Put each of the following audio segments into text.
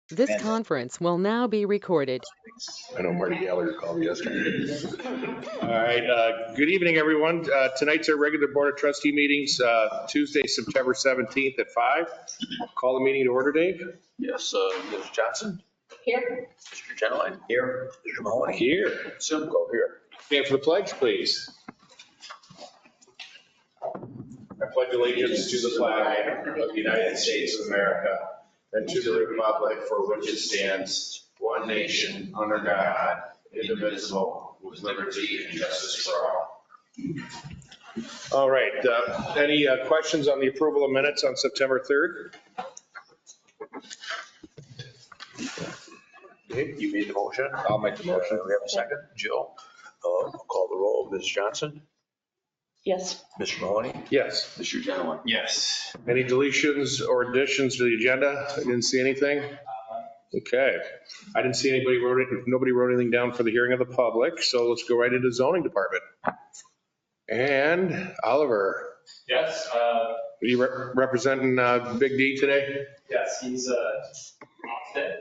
This conference will now be recorded. I know Marty Gallagher called me yesterday. All right, good evening, everyone. Tonight's our regular Board of Trustee meetings, Tuesday, September 17th at 5. Call the meeting to order, Dave? Yes, Ms. Johnson? Here. Mr. Genowine? Here. Mr. Mahoney? Here. Simcoe here. Stand for the pledge, please. I pledge allegiance to the flag of the United States of America and to the republic for which it stands, one nation, under God, indivisible, with liberty and justice for all. All right, any questions on the approval of minutes on September 3rd? Dave, you made the motion? I'll make the motion. We have a second. Jill? Call the roll. Ms. Johnson? Yes. Mr. Mahoney? Yes. Mr. Genowine? Yes. Any deletions or additions to the agenda? I didn't see anything. Okay. I didn't see nobody wrote anything down for the hearing of the public, so let's go right into zoning department. And Oliver, Yes. are you representing Big D today? Yes, he's off today,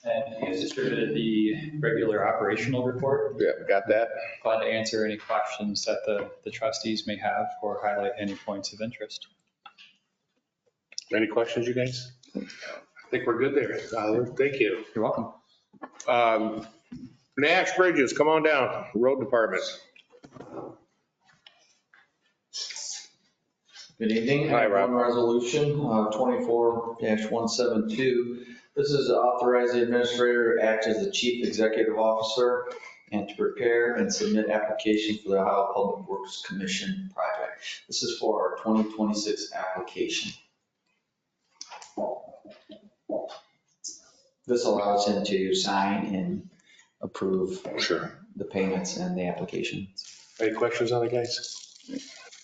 and he has distributed the regular operational report. Yeah, got that. Glad to answer any questions that the trustees may have or highlight any points of interest. Any questions, you guys? I think we're good there, Oliver. Thank you. You're welcome. Nash Bridges, come on down, road department. Good evening. Hi, Rob. One resolution, 24-172. This is authorizing the administrator to act as the chief executive officer and to prepare and submit application for the Ohio Public Works Commission project. This is for our 2026 application. This allows him to sign and approve Sure. the payments and the application. Any questions on it, guys?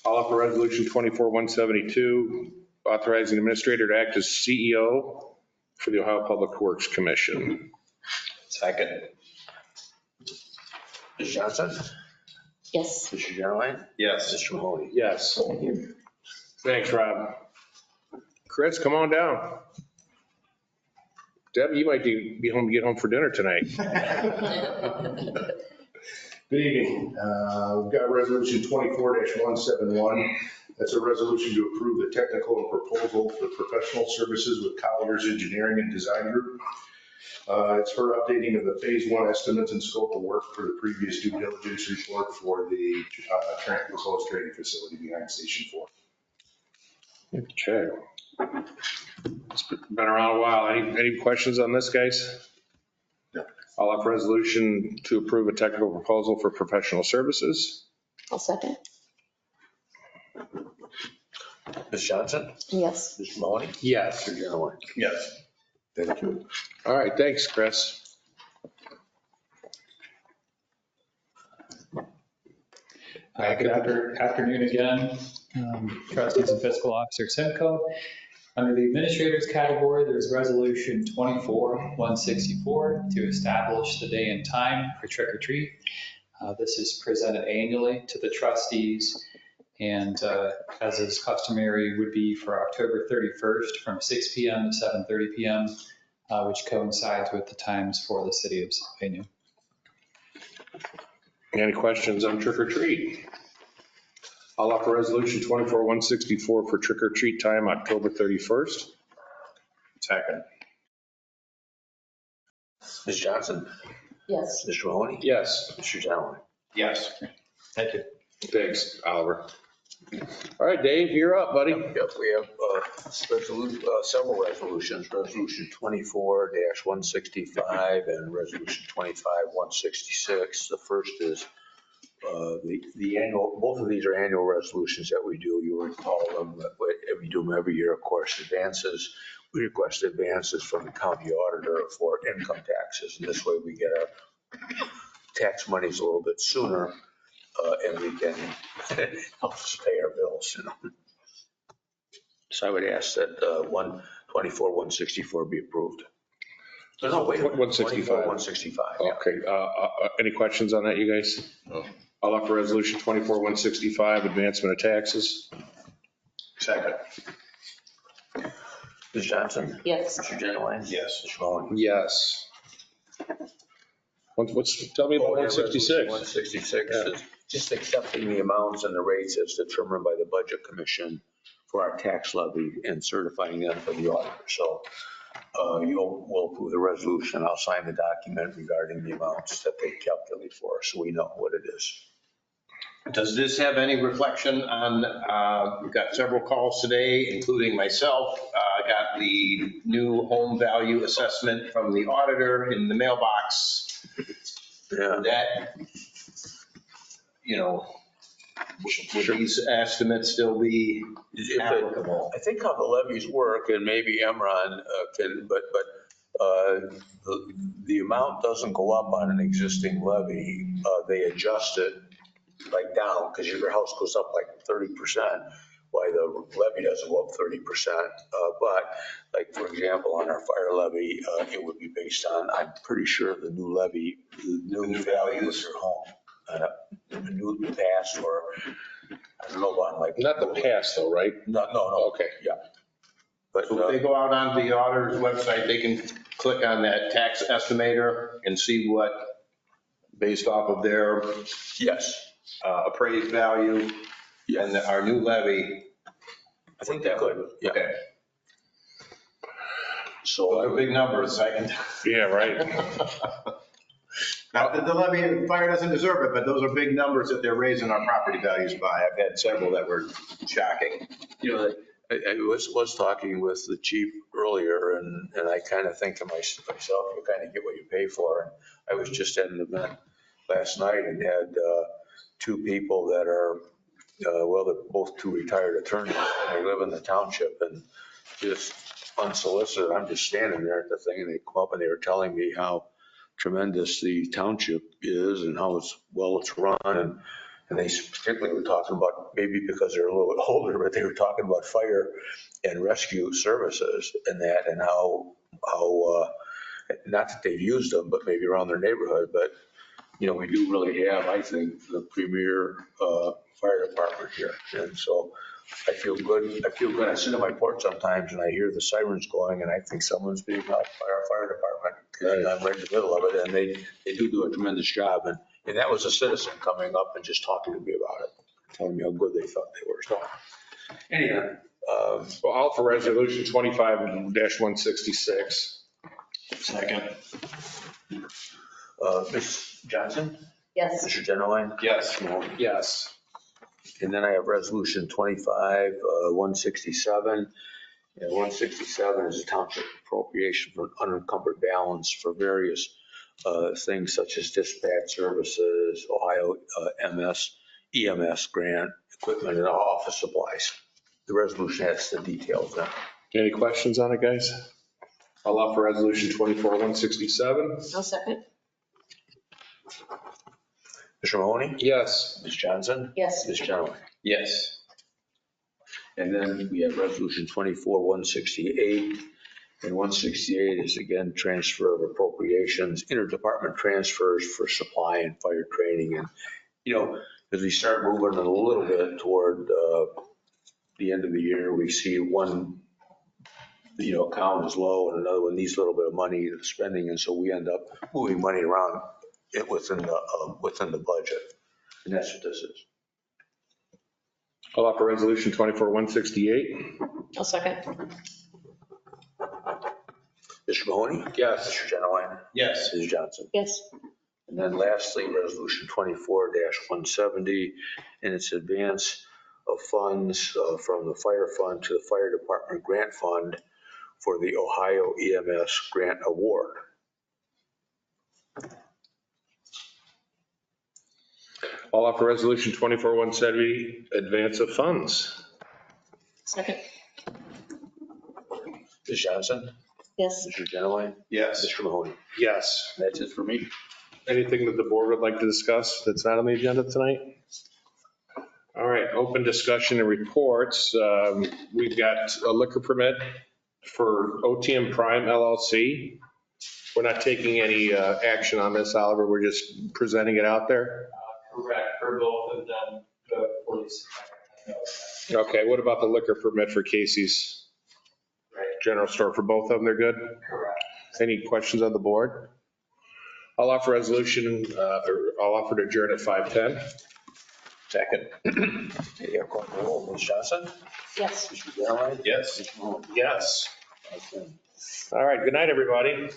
I'll offer resolution 24-172, authorizing the administrator to act as CEO for the Ohio Public Works Commission. Second. Ms. Johnson? Yes. Mr. Genowine? Yes. Mr. Mahoney? Yes. Thank you. Thanks, Rob. Chris, come on down. Deb, you might get home for dinner tonight. Good evening. We've got resolution 24-171. That's a resolution to approve the technical and proposal for professional services with Colliers Engineering and Design Group. It's for updating of the phase 1 estimates and scope of work for the previous due diligence report for the proposed training facility behind Station 4. Okay. It's been around a while. Any questions on this, guys? No. I'll offer resolution to approve a technical proposal for professional services. I'll second. Ms. Johnson? Yes. Mr. Mahoney? Yes. Mr. Genowine? Yes. Thank you. All right, thanks, Chris. Good afternoon again, trustees and fiscal officer Simcoe. Under the administrators category, there's resolution 24-164 to establish the day and time for trick or treat. This is presented annually to the trustees, and as is customary, would be for October 31st from 6 p.m. to 7:30 p.m., which coincides with the times for the city of Sylvania. Any questions on trick or treat? I'll offer resolution 24-164 for trick or treat time, October 31st. Second. Ms. Johnson? Yes. Mr. Mahoney? Yes. Mr. Genowine? Yes. Thank you. Thanks, Oliver. All right, Dave, you're up, buddy. Yep, we have several resolutions. Resolution 24-165 and resolution 25-166. The first is the annual, both of these are annual resolutions that we do. You recall them, we do them every year, of course. Advances, we request advances from the county auditor for income taxes. And this way we get our tax monies a little bit sooner and we can help us pay our bills, you know. So I would ask that 124-164 be approved. No, wait. 165. 165. Yeah. Okay, any questions on that, you guys? No. I'll offer resolution 24-165, advancement of taxes. Second. Ms. Johnson? Yes. Mr. Genowine? Yes. Mr. Mahoney? Yes. Tell me about 166. 166 is just accepting the amounts and the rates as determined by the Budget Commission for our tax levy and certifying them for the auditor. So we'll approve the resolution. I'll sign the document regarding the amounts that they calculate for us, so we know what it is. Does this have any reflection on, we've got several calls today, including myself. I got the new home value assessment from the auditor in the mailbox. Yeah. That, would these estimates still be applicable? I think how the levies work, and maybe Emron can, but the amount doesn't go up on an existing levy. They adjust it like down, because your house goes up like 30%, why the levy doesn't go up 30%. But like, for example, on our fire levy, it would be based on, I'm pretty sure the new levy, the new value of your home. The new pass, or I don't know about like. Not the pass though, right? No. Okay. Yeah. But So if they go out on the auditor's website, they can click on that tax estimator and see what, based off of their yes. appraised value and our new levy. I think that could, yeah. Okay. So Those are big numbers. I can. Yeah, right. Not that the levy and fire doesn't deserve it, but those are big numbers that they're raising our property values by. I've had several that were shocking. I was talking with the chief earlier, and I kind of think to myself, you kind of get what you pay for. And I was just at an event last night and had two people that are, they're both two retired attorneys, and they live in the township, and just unsolicited, I'm just standing there at the thing, and they come up and they were telling me how tremendous the township is and how it's run. And they particularly were talking about, maybe because they're a little bit older, but they were talking about fire and rescue services and that, and how not that they've used them, but maybe around their neighborhood. But, we do really have, I think, the premier fire department here. And so I feel good. I sit on my porch sometimes and I hear the sirens going, and I think someone's being helped by our fire department. And I'm right in the middle of it, and they do a tremendous job. And that was a citizen coming up and just talking to me about it, telling me how good they thought they were. So anyhow. Well, I'll for resolution 25-166. Second. Ms. Johnson? Yes. Mr. Genowine? Yes. Yes. And then I have resolution 25-167. And 167 is a township appropriation for an unencumbered balance for various things such as dispatch services, Ohio EMS grant, equipment, and office supplies. The resolution has the details now. Any questions on it, guys? I'll offer resolution 24-167. I'll second. Mr. Mahoney? Yes. Ms. Johnson? Yes. Ms. Genowine? Yes. And then we have resolution 24-168. And 168 is again transfer of appropriations, interdepartment transfers for supply and fire training. And, as we start moving a little bit toward the end of the year, we see one, account is low and another one needs a little bit of money spending. And so we end up moving money around within the budget. And that's what this is. I'll offer resolution 24-168. I'll second. Mr. Mahoney? Yes. Mr. Genowine? Yes. Ms. Johnson? Yes. And then lastly, resolution 24-170, and it's advance of funds from the fire fund to the fire department grant fund for the Ohio EMS grant award. I'll offer resolution 24-170, advance of funds. Second. Ms. Johnson? Yes. Mr. Genowine? Yes. Mr. Mahoney? Yes. That's it for me. Anything that the board would like to discuss that's not on the agenda tonight? All right, open discussion and reports. We've got a liquor permit for OTM Prime LLC. We're not taking any action on this, Oliver. We're just presenting it out there. Correct, for both of them, the police. Okay, what about the liquor permit for Casey's? Right, general store for both of them, they're good? Correct. Any questions on the board? I'll offer resolution, or I'll offer to adjourn at 5:10. Second. Okay, I'll call the roll. Ms. Johnson? Yes. Mr. Galvin? Yes. Mr. Moon? Yes. Okay. All right, good night, everybody.